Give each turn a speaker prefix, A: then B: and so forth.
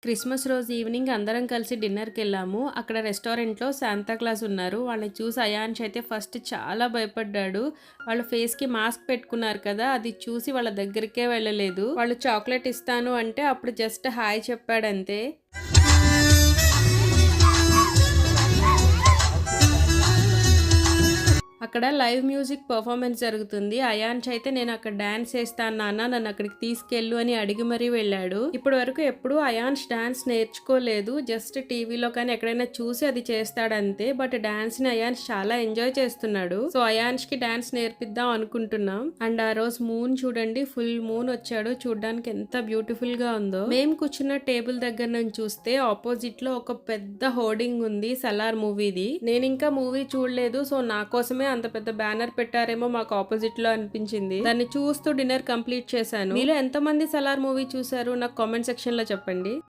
A: Christmas రోజు evening అందరం కలిసి డిన్నర్‌కెళ్ళాము. అక్కడ రెస్టారెంట్‌లో శాంతా క్లాస్ ఉన్నారు. వాళ్ళని చూసి అయాన్ష్ అయితే ఫస్ట్ చాలా భయపడ్డాడు. వాళ్ళ ఫేస్‌కి మాస్క్ పెట్టుకున్నారు కదా! అది చూసి వాళ్ళ దగ్గరికే వెళ్ళలేదు. వాళ్ళు చాక్లెట్ ఇస్తాను అంటే అప్పుడు జస్ట్ హాయ్ చెప్పాడంతే. అక్కడ లైవ్ మ్యూజిక్ పర్ఫార్మెన్స్ జరుగుతుంది. అయాన్ష్ అయితే నేను అక్కడ డాన్స్ చేస్తాను నాన్న, నన్ను అక్కడికి తీసుకెళ్ళు అని అడిగి మరీ వెళ్ళాడు. ఇప్పటి వరకు ఎప్పుడు అయాన్ష్ డాన్స్ నేర్చుకోలేదు. జస్ట్ టీవీలో కానీ ఎక్కడైనా చూసి అది చేస్తాడంతే. బట్ డాన్స్ ని అయాన్ష్ చాలా ఎంజాయ్ చేస్తున్నాడు. సో అయాన్ష్ కి డాన్స్ నేర్పిద్దాం అనుకుంటున్నాం. అండ్ ఆ రోజు మూన్ చూడండి, ఫుల్ మూన్ వచ్చాడు. చూడడానికి ఎంత బ్యూటిఫుల్ గా ఉందో. మేము కూర్చున్న టేబుల్ దగ్గర నుంచి చూస్తే ఆపోజిట్ లో ఒక పెద్ద హోర్డింగ్ ఉంది సలార్ మూవీది. నేను ఇంకా మూవీ చూడలేదు. సో నా కోసమే అంత పెద్ద బ్యానర్ పెట్టారేమో మాకు ఆపోజిట్ లో అనిపించింది. దాన్ని చూస్తూ డిన్నర్ కంప్లీట్ చేశాను. మీలో ఎంతమంది సలార్ మూవీ చూసారు నాకు కామెంట్ సెక్షన్ లో చెప్పండి.